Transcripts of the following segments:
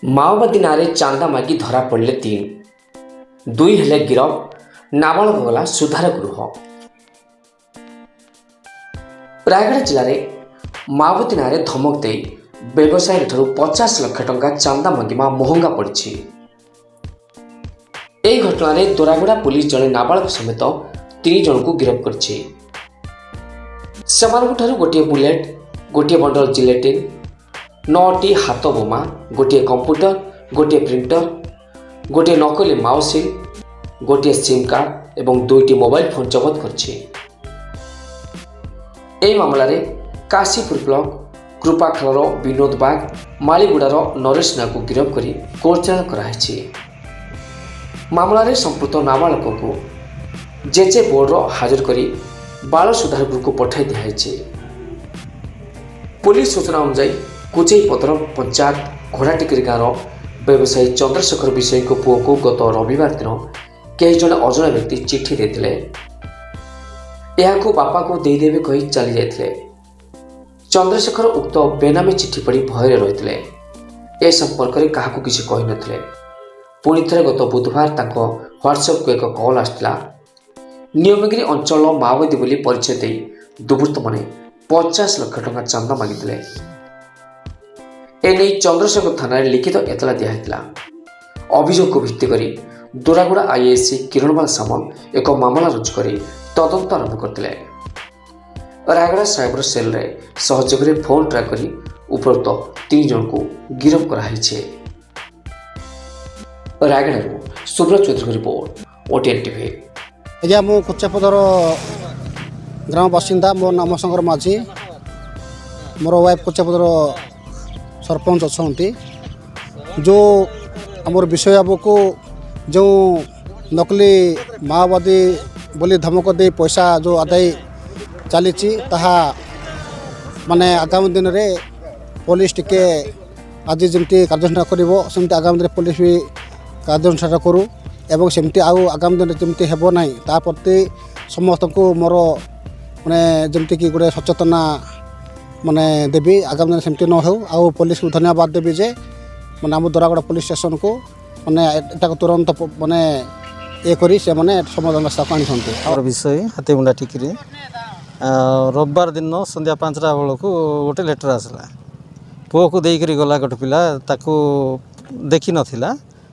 ମାଓବାଦୀ ନାଁରେ ଚାନ୍ଦା ମାଗି ଧରା ପଡ଼ିଲେ 3 ହେଲେ ଗିରଫ। ନାବାଳକ ଗଲା ସୁଧାର ଗୃହ। ରାୟଗଡ଼ା ଜିଲ୍ଲାରେ ମାଓବାଦୀ ନାଁରେ ଧମକ ଦେଇ ବ୍ୟବସାୟୀଙ୍କଠାରୁ 50 ଲକ୍ଷ ଟଙ୍କା ଚାନ୍ଦା ମାଗିବା ମହଙ୍ଗା ପଡ଼ିଛି। ଏହି ଘଟଣାରେ ଦୋରାଗୁଡ଼ା ପୁଲିସ ଜଣେ ନାବାଳକ ସମେତ 3 ଜଣଙ୍କୁ ଗିରଫ କରିଛି। ସେମାନଙ୍କଠାରୁ ଗୋଟିଏ ବୁଲେଟ୍, ଗୋଟିଏ ବଣ୍ଡଲ ଜିଲେଟିନ୍, 9ଟି ହାତ ବୋମା, ଗୋଟିଏ କମ୍ପ୍ୟୁଟର, ଗୋଟିଏ ପ୍ରିଣ୍ଟର, ଗୋଟିଏ ନକଲି ମାଓ ସିଲ୍, ଗୋଟିଏ ସିମ୍ କାର୍ଡ଼ ଏବଂ 2ଟି ମୋବାଇଲ ଫୋନ୍ ଜବତ କରିଛି। ଏହି ମାମଲାରେ କାଶୀପୁର ବ୍ଲକ କୃପାଖାଲର ବିନୋଦ ବାଗ, ମାଳିଗୁଡ଼ାର ନରେଶ ନାୟକଙ୍କୁ ଗିରଫ କରି କୋର୍ଟ ଚାଲାଣ କରାଯାଇଛି। ମାମଲାରେ ସମ୍ପୃକ୍ତ ନାବାଳକଙ୍କୁ ଜେଜେ ବୋର୍ଡର ହାଜର କରି ବାଳ ସୁଧାର ଗୃହକୁ ପଠାଇ ଦିଆଯାଇଛି। ପୁଲିସ ସୂଚନା ଅନୁଯାୟୀ କୁଚେଇପଦର ପଞ୍ଚାୟତ ଘୋଡ଼ାଟିକିରି ଗାଁର ବ୍ୟବସାୟୀ ଚନ୍ଦ୍ରଶେଖର ବିଷୟୀଙ୍କ ପୁଅକୁ ଗତ ରବିବାର ଦିନ କେହି ଜଣେ ଅଜଣା ବ୍ୟକ୍ତି ଚିଠି ଦେଇଥିଲେ। ଏହାକୁ ବାପାକୁ ଦେଇଦେବେ କହି ଚାଲି ଯାଇଥିଲେ। ଚନ୍ଦ୍ରଶେଖର ଉକ୍ତ ବେନାମୀ ଚିଠି ପଢ଼ି ଭୟରେ ରହିଥିଲେ। ଏ ସମ୍ପର୍କରେ କାହାକୁ କିଛି କହିନଥିଲେ। ପୁଣି ଥରେ ଗତ ବୁଧବାର ତାଙ୍କ ହ୍ୱାଟ୍ସଆପ୍କୁ ଏକ କଲ୍ ଆସିଥିଲା। ନିୟମଗିରି ଅଞ୍ଚଳ ମାଓବାଦୀ ବୋଲି ପରିଚୟ ଦେଇ ଦୁର୍ବୃତ୍ତମାନେ 50 ଲକ୍ଷ ଟଙ୍କା ଚାନ୍ଦା ମାଗିଥିଲେ। ଏନେଇ ଚନ୍ଦ୍ରଶେଖର ଥାନାରେ ଲିଖିତ ଏତଲା ଦିଆଯାଇଥିଲା। ଅଭିଯୋଗକୁ ଭିତ୍ତି କରି ଦୋରାଗୁଡ଼ା ଆଇଆଇସି କିରଣବାଲ ସାମଲ ଏକ ମାମଲା ରୁଜୁ କରି ତଦନ୍ତ ଆରମ୍ଭ କରିଥିଲେ। ରାୟଗଡ଼ା ସାଇବର ସେଲ୍ରେ ସହଯୋଗରେ ଫୋନ୍ ଟ୍ରାକ୍ କରି ଉପରୋକ୍ତ 3 ଜଣଙ୍କୁ ଗିରଫ କରାଯାଇଛି। ରାୟଗଡ଼ାରୁ ସୁବ୍ରତ ଚୌଧୁରୀଙ୍କ ରିପୋର୍ଟ, OTN ଟିଭି। ଆଜ୍ଞା, ମୁଁ କୁଚାପଦର ଗ୍ରାମ ବାସିନ୍ଦା। ମୋ ନାମ ଶଙ୍କର ମାଝୀ। ମୋର ୱାଇଫ୍ କୁଚାପଦର ସରପଞ୍ଚ ଅଛନ୍ତି। ଯେଉଁ ଆମର ବିଷୟ ବାବୁକୁ ଯେଉଁ ନକଲି ମାଓବାଦୀ ବୋଲି ଧମକ ଦେଇ ପଇସା ଯେଉଁ ଆଦାୟ ଚାଲିଛି, ତାହା ମାନେ ଆଗାମୀ ଦିନରେ ପୋଲିସ ଟିକେ ଆଜି ଯେମିତି କାର୍ଯ୍ୟାନୁଷ୍ଠାନ କରିବ, ସେମିତି ଆଗାମୀ ଦିନରେ ପୋଲିସ ବି କାର୍ଯ୍ୟାନୁଷ୍ଠାନ କରୁ ଏବଂ ସେମିତି ଆଉ ଆଗାମୀ ଦିନରେ ଯେମିତି ହେବ ନାହିଁ ତା ପ୍ରତି ସମସ୍ତଙ୍କୁ ମୋର ମାନେ ଯେମିତିକି ଗୋଟେ ସଚେତନା ମାନେ ଦେବି। ଆଗାମୀ ଦିନରେ ସେମିତି ନ ହେଉ। ଆଉ ପୋଲିସକୁ ଧନ୍ୟବାଦ ଦେବି ଯେ ମାନେ ଆମ ଦୋରାଗଡ଼ ପୋଲିସ ଷ୍ଟେସନକୁ ମାନେ ଏଟାକୁ ତୁରନ୍ତ ମାନେ ଇଏ କରି ସେମାନେ ସମାଧାନ ରାସ୍ତାକୁ ଆଣିଛନ୍ତି। ଆମର ବିଷୟ ହାତୀମୁଣ୍ଡା ଠିକିରି ରବିବାର ଦିନ ସନ୍ଧ୍ୟା 5ଟା ବେଳକୁ ଗୋଟେ ଲେଟର୍ ଆସିଲା। ପୁଅକୁ ଦେଇକରି ଗଲା ଗୋଟେ ପିଲା, ତାକୁ ଦେଖିନଥିଲା।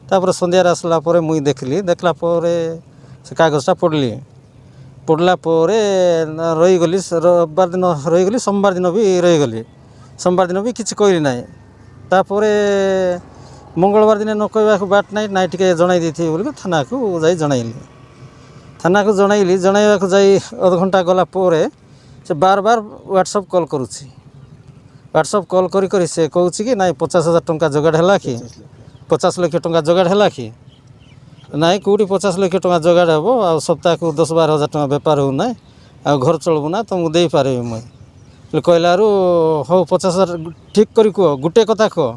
ତାପରେ ସନ୍ଧ୍ୟାରେ ଆସିଲା ପରେ ମୁଇଁ ଦେଖିଲା ପରେ ସେ କାଗଜଟା ପଢ଼ିଲା ପରେ ରହିଗଲି। ରବିବାର ଦିନ ରହିଗଲି, ସୋମବାର ଦିନ ବି ରହିଗଲି। ସୋମବାର ଦିନ ବି କିଛି କହିଲି ନାହିଁ। ତାପରେ ମଙ୍ଗଳବାର ଦିନ ନ କହିବାକୁ ବାଟ ନାହିଁ ଟିକେ ଜଣାଇ ଦେଇଥିବି ବୋଲି ଥାନାକୁ ଯାଇ ଜଣାଇଲି। ଜଣାଇବାକୁ ଯାଇ ଅଧଘଣ୍ଟା ଗଲା ପରେ ସେ ବାର ହ୍ୱାଟ୍ସଆପ୍ କଲ୍ କରୁଛି। ହ୍ୱାଟ୍ସଆପ୍ କଲ୍ କରି ସେ କହୁଛି କି ନାଇଁ 50,000 ଟଙ୍କା ଯୋଗାଡ଼ ହେଲା କି, 50 ଲକ୍ଷ ଟଙ୍କା ଯୋଗାଡ଼ ହେଲା କି? ନାଇଁ, କେଉଁଠି 50 ଲକ୍ଷ ଟଙ୍କା ଯୋଗାଡ଼ ହେବ? ଆଉ ସପ୍ତାହକୁ 10-12 ହଜାର ଟଙ୍କା ବେପାର ହେଉନାହିଁ, ଆଉ ଘର ଚଳିବୁ ନା, ତୁମକୁ ଦେଇପାରିବି ମୁଇଁ। କହିଲାରୁ ହଉ 50,000 ଠିକ୍ କରି କୁହ, ଗୋଟେ କଥା କୁହ,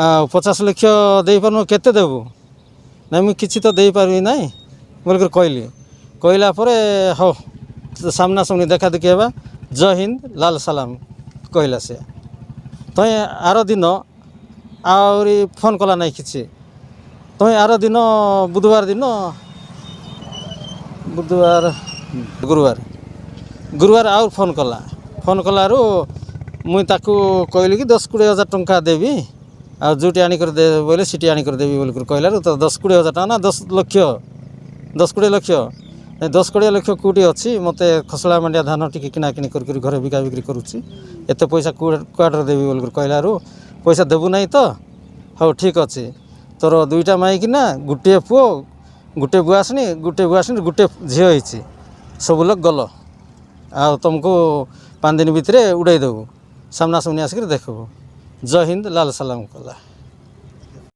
ଆଉ 50 ଲକ୍ଷ ଦେଇପାରୁନୁ, କେତେ ଦେବୁ? ନାଇଁ, ମୁଁ କିଛି ତ ଦେଇପାରିବି ନାହିଁ ବୋଲିକରି କହିଲା ପରେ ହଉ ସାମ୍ନାସାମ୍ନି ଦେଖାଦେଖି ହେବା, ଜୟ ହିନ୍ଦ ଲାଲ ସାଲାମ କହିଲା ସେ। ତଇଁ ଆର ଦିନ ଆହୁରି ଫୋନ୍ କଲା ନାହିଁ କିଛି। ତଇଁ ଆର ଦିନ ଗୁରୁବାର ଆଉ ଫୋନ୍ କଲାରୁ ମୁଇଁ ତାକୁ କହିଲି କି 10-20 ହଜାର ଟଙ୍କା ଦେବି, ଆଉ ଯେଉଁଠି ଆଣିକରି ଦେବେ ବୋଇଲେ ସେଠି ଆଣିକରି ଦେବି ବୋଲିକରି କହିଲାରୁ ତ 10-20 ହଜାର ଟଙ୍କା ନା 10 ଲକ୍ଷ 10-20 ଲକ୍ଷ 10-20 ଲକ୍ଷ କେଉଁଠି ଅଛି? ମୋତେ ଖସଡ଼ା ମାଣ୍ଡିଆ ଧାନ ଟିକେ କିଣାକିଣି କରିକରି ଘରେ ବିକାବିକ୍ରି କରୁଛି, ଏତେ ପଇସା କୁଆଡ଼ରେ ଦେବି ବୋଲିକରି କହିଲାରୁ ପଇସା ଦେବୁ ନାହିଁ ତ? ହଉ ଠିକ୍ ଅଛି, ତୋର 2ଟା ମାଇକି ନା, ଗୋଟିଏ ପୁଅ, ଗୋଟେ ବୁଆସଣି, ଗୋଟେ ଝିଅ ହେଇଛି, ସବୁ ଲୋକ ଗଲ, ଆଉ ତୁମକୁ 5 ଦିନ ଭିତରେ ଉଡ଼େଇ ଦେବୁ, ସାମ୍ନାସାମ୍ନି ଆସିକରି ଦେଖିବୁ। ଜୟ ହିନ୍ଦ ଲାଲ ସାଲାମ କଲା।